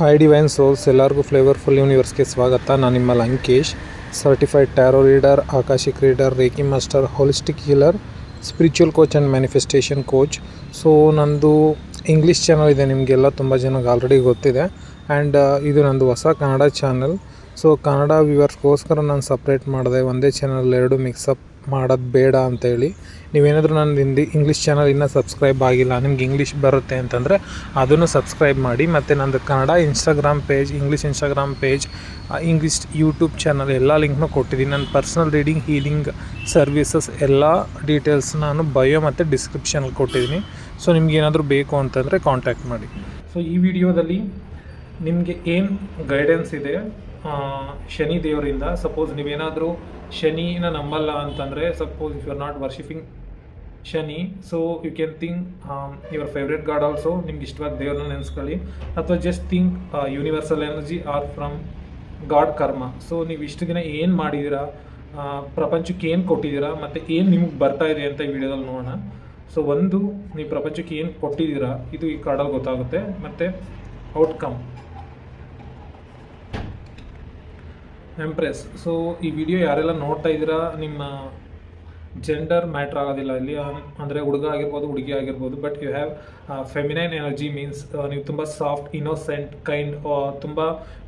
Hi divine souls, ಎಲ್ಲರಿಗೂ flavourful ಯೂನಿವರ್ಸ್ಗೆ ಸ್ವಾಗತ. ನಾನು ನಿಮ್ಮ Lankesh, certified tarot reader, akashic reader, reiki master, holistic healer, spiritual coach and manifestation coach. So ನಂದು English channel ಇದೆ, ನಿಮಗೆಲ್ಲ ತುಂಬ ಜನಕ್ಕೆ ಆಲ್ರೆಡಿ ಗೊತ್ತಿದೆ. ಆ್ಯಂಡ್ ಇದು ನಂದು ಹೊಸ ಕನ್ನಡ ಚಾನಲ್. ಸೊ ಕನ್ನಡ ವ್ಯೂವರ್ಸ್ಗೋಸ್ಕರ ನಾನು ಸಪ್ರೇಟ್ ಮಾಡಿದೆ, ಒಂದೇ ಚಾನಲ್ ಎರಡು ಮಿಕ್ಸಪ್ ಮಾಡೋದು ಬೇಡ ಅಂತೇಳಿ. ನೀವೇನಾದರೂ ನನ್ನ ಇಂಗ್ಲೀಷ್ ಚಾನಲ್ ಇನ್ನೂ ಸಬ್ಸ್ಕ್ರೈಬ್ ಆಗಿಲ್ಲ, ನಿಮ್ಗೆ ಇಂಗ್ಲೀಷ್ ಬರುತ್ತೆ ಅಂತಂದರೆ ಅದನ್ನು ಸಬ್ಸ್ಕ್ರೈಬ್ ಮಾಡಿ. ಮತ್ತು ನಂದು Kannada Instagram page, English Instagram page, English YouTube channel ಎಲ್ಲ ಲಿಂಕ್ನೂ ಕೊಟ್ಟಿದ್ದೀನಿ. ನನ್ನ ಪರ್ಸ್ನಲ್ ರೀಡಿಂಗ್, ಹೀಲಿಂಗ್ ಸರ್ವಿಸಸ್ ಎಲ್ಲ ಡೀಟೇಲ್ಸ್ ನಾನು ಬಯೋ ಮತ್ತು ಡಿಸ್ಕ್ರಿಪ್ಷನಲ್ಲಿ ಕೊಟ್ಟಿದ್ದೀನಿ. ಸೊ ನಿಮ್ಗೆ ಏನಾದರೂ ಬೇಕು ಅಂತಂದರೆ ಕಾಂಟ್ಯಾಕ್ಟ್ ಮಾಡಿ. ಸೊ ಈ ವಿಡಿಯೋದಲ್ಲಿ ನಿಮಗೆ ಏನು ಗೈಡೆನ್ಸ್ ಇದೆ ಶನಿ ದೇವರಿಂದ. ಸಪೋಸ್ ನೀವೇನಾದರೂ ಶನಿನ ನಂಬಲ್ಲ ಅಂತಂದರೆ, suppose if you are not worshipping Shani, so you can think your favourite god also. ನಿಮ್ಗೆ ಇಷ್ಟವಾದ ದೇವ್ರನ್ನ ನೆನೆಸ್ಕೊಳ್ಳಿ, ಅಥವಾ just think universal energy or from god karma. So ನೀವು ಇಷ್ಟು ದಿನ ಏನು ಮಾಡಿದ್ದೀರಾ, ಪ್ರಪಂಚಕ್ಕೆ ಏನು ಕೊಟ್ಟಿದ್ದೀರಾ, ಮತ್ತು ಏನು ನಿಮಗೆ ಬರ್ತಾ ಇದೆ ಅಂತ ಈ ವಿಡಿಯೋದಲ್ಲಿ ನೋಡೋಣ. ಸೊ ಒಂದು, ನೀವು ಪ್ರಪಂಚಕ್ಕೆ ಏನು ಕೊಟ್ಟಿದ್ದೀರಾ ಇದು ಈ ಕಾರ್ಡಲ್ಲಿ ಗೊತ್ತಾಗುತ್ತೆ, ಮತ್ತು ಔಟ್ಕಮ್ ಎಂಪ್ರೆಸ್. ಸೊ ಈ ವಿಡಿಯೋ ಯಾರೆಲ್ಲ ನೋಡ್ತಾ ಇದ್ದೀರಾ, ನಿಮ್ಮ ಜೆಂಡರ್ ಮ್ಯಾಟ್ರ್ ಆಗೋದಿಲ್ಲ ಇಲ್ಲಿ, ಅಂದರೆ ಹುಡುಗ ಆಗಿರ್ಬೋದು, ಹುಡುಗಿ ಆಗಿರ್ಬೋದು. But you have feminine energy, means ನೀವು ತುಂಬ ಸಾಫ್ಟ್, ಇನ್ನೋಸೆಂಟ್, ಕೈಂಡ್, ತುಂಬ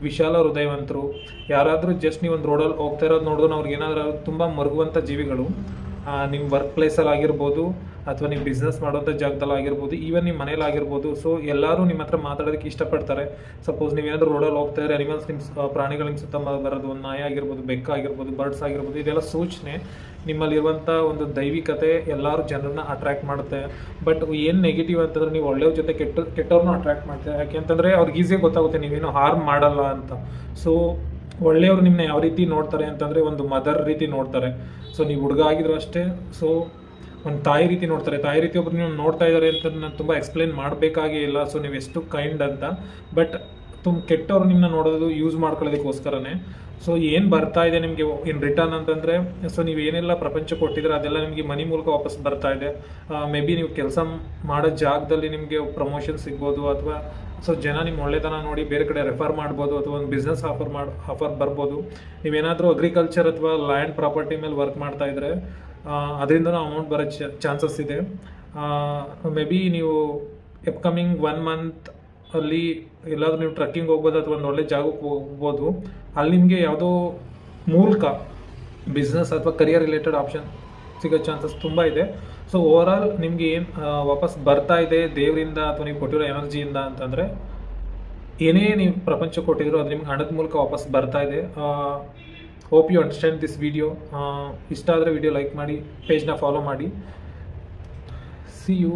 ವಿಶಾಲ ಹೃದಯವಂತರು. ಯಾರಾದರೂ ಜಸ್ಟ್ ನೀವು ಒಂದು ರೋಡಲ್ಲಿ ಹೋಗ್ತಾ ಇರೋದು ನೋಡಿದ್ರು ಅವ್ರಿಗೆ ಏನಾದರೂ ತುಂಬ ಮರುಗುವಂಥ ಜೀವಿಗಳು. ನಿಮ್ಮ ವರ್ಕ್ ಪ್ಲೇಸಲ್ಲಿ ಆಗಿರ್ಬೋದು, ಅಥವಾ ನೀವು ಬಿಸ್ನೆಸ್ ಮಾಡೋಂಥ ಜಾಗದಲ್ಲಿ ಆಗಿರ್ಬೋದು, ಈವನ್ ನಿಮ್ಮ ಮನೇಲಿ ಆಗಿರ್ಬೋದು. ಸೊ ಎಲ್ಲರೂ ನಿಮ್ಮ ಹತ್ರ ಮಾತಾಡೋದಕ್ಕೆ ಇಷ್ಟಪಡ್ತಾರೆ. ಸಪೋಸ್ ನೀವೇನಾದರೂ ರೋಡಲ್ಲಿ ಹೋಗ್ತಾ ಇದ್ರೆ ಅನಿಮಲ್ಸ್, ನಿಮ್ಮ ಪ್ರಾಣಿಗಳು ನಿಮ್ಮ ಸುತ್ತ ಬರೋದು, ಒಂದು ನಾಯಿ ಆಗಿರ್ಬೋದು, ಬೆಕ್ಕ ಆಗಿರ್ಬೋದು, ಬರ್ಡ್ಸ್ ಆಗಿರ್ಬೋದು, ಇದೆಲ್ಲ ಸೂಚನೆ. ನಿಮ್ಮಲ್ಲಿರುವಂಥ ಒಂದು ದೈವಿಕತೆ ಎಲ್ಲರೂ ಜನರನ್ನ ಅಟ್ರ್ಯಾಕ್ಟ್ ಮಾಡುತ್ತೆ. ಬಟ್ ಏನು ನೆಗೆಟಿವ್ ಅಂತಂದರೆ, ನೀವು ಒಳ್ಳೆಯವ್ರ ಜೊತೆ ಕೆಟ್ಟವ್ರನ್ನೂ ಅಟ್ರ್ಯಾಕ್ಟ್ ಮಾಡ್ತಾರೆ. ಯಾಕೆಂತಂದರೆ ಅವ್ರಿಗೆ ಈಸಿಯಾಗಿ ಗೊತ್ತಾಗುತ್ತೆ ನೀವೇನು ಹಾರ್ಮ್ ಮಾಡಲ್ಲ ಅಂತ. ಸೊ ಒಳ್ಳೆಯವರು ನಿಮ್ಮನ್ನ ಯಾವ ರೀತಿ ನೋಡ್ತಾರೆ ಅಂತಂದರೆ, ಒಂದು ಮದರ್ ರೀತಿ ನೋಡ್ತಾರೆ. ಸೊ ನೀವು ಹುಡುಗ ಆಗಿದ್ರು ಅಷ್ಟೇ, ಸೊ ಒಂದು ತಾಯಿ ರೀತಿ ನೋಡ್ತಾರೆ. ತಾಯಿ ರೀತಿ ಒಬ್ರು ನೀವು ನೋಡ್ತಾ ಇದ್ದಾರೆ ಅಂತ ನಾನು ತುಂಬ ಎಕ್ಸ್ಪ್ಲೇನ್ ಮಾಡಬೇಕಾಗೇ ಇಲ್ಲ. ಸೊ ನೀವು ಎಷ್ಟು ಕೈಂಡ್ ಅಂತ. ಬಟ್ ಕೆಟ್ಟವ್ರು ನಿಮ್ಮನ್ನ ನೋಡೋದು ಯೂಸ್ ಮಾಡ್ಕೊಳ್ಳೋದಕ್ಕೋಸ್ಕರನೇ. ಸೊ ಏನು ಬರ್ತಾ ಇದೆ ನಿಮಗೆ ಇನ್ ರಿಟರ್ನ್ ಅಂತಂದರೆ, ಸೊ ನೀವು ಏನೆಲ್ಲ ಪ್ರಪಂಚ ಕೊಟ್ಟಿದ್ರೆ ಅದೆಲ್ಲ ನಿಮಗೆ ಮನಿ ಮೂಲಕ ವಾಪಸ್ ಬರ್ತಾ ಇದೆ. ಮೇ ಬಿ ನೀವು ಕೆಲಸ ಮಾಡೋ ಜಾಗದಲ್ಲಿ ನಿಮಗೆ ಪ್ರಮೋಷನ್ ಸಿಗ್ಬೋದು, ಅಥವಾ ಸೊ ಜನ ನಿಮ್ಮ ಒಳ್ಳೆತನ ನೋಡಿ ಬೇರೆ ಕಡೆ ರೆಫರ್ ಮಾಡ್ಬೋದು, ಅಥವಾ ಒಂದು ಬಿಸ್ನೆಸ್ ಆಫರ್ ಬರ್ಬೋದು. ನೀವೇನಾದರೂ ಅಗ್ರಿಕಲ್ಚರ್ ಅಥವಾ ಲ್ಯಾಂಡ್ ಪ್ರಾಪರ್ಟಿ ಮೇಲೆ ವರ್ಕ್ ಮಾಡ್ತಾ ಇದ್ದರೆ ಅದರಿಂದನೂ ಅಮೌಂಟ್ ಬರೋ ಚಾನ್ಸಸ್ ಇದೆ. ಮೇ ಬಿ ನೀವು ಅಪ್ಕಮಿಂಗ್ 1 ಮಂತ್ ಅಲ್ಲಿ ಎಲ್ಲಾದರೂ ನೀವು ಟ್ರಕ್ಕಿಂಗ್ ಹೋಗ್ಬೋದು, ಅಥವಾ ಒಂದು ಒಳ್ಳೆ ಜಾಗಕ್ಕೆ ಹೋಗ್ಬೋದು. ಅಲ್ಲಿ ನಿಮಗೆ ಯಾವುದೋ ಮೂಲಕ ಬಿಸ್ನೆಸ್ ಅಥವಾ ಕರಿಯರ್ ರಿಲೇಟೆಡ್ ಆಪ್ಷನ್ ಸಿಗೋ ಚಾನ್ಸಸ್ ತುಂಬ ಇದೆ. ಸೊ ಓವರಾಲ್ ನಿಮಗೆ ಏನು ವಾಪಸ್ ಬರ್ತಾ ಇದೆ ದೇವರಿಂದ, ಅಥವಾ ನೀವು ಕೊಟ್ಟಿರೋ ಎನರ್ಜಿಯಿಂದ ಅಂತಂದರೆ, ಏನೇ ನೀವು ಪ್ರಪಂಚ ಕೊಟ್ಟಿದ್ರು ಅದು ನಿಮ್ಗೆ ಹಣದ ಮೂಲಕ ವಾಪಸ್ ಬರ್ತಾ ಇದೆ. Hope you understand this video. ಇಷ್ಟ ಆದರೆ ವಿಡಿಯೋ ಲೈಕ್ ಮಾಡಿ, ಪೇಜ್ನ ಫಾಲೋ ಮಾಡಿ. See you.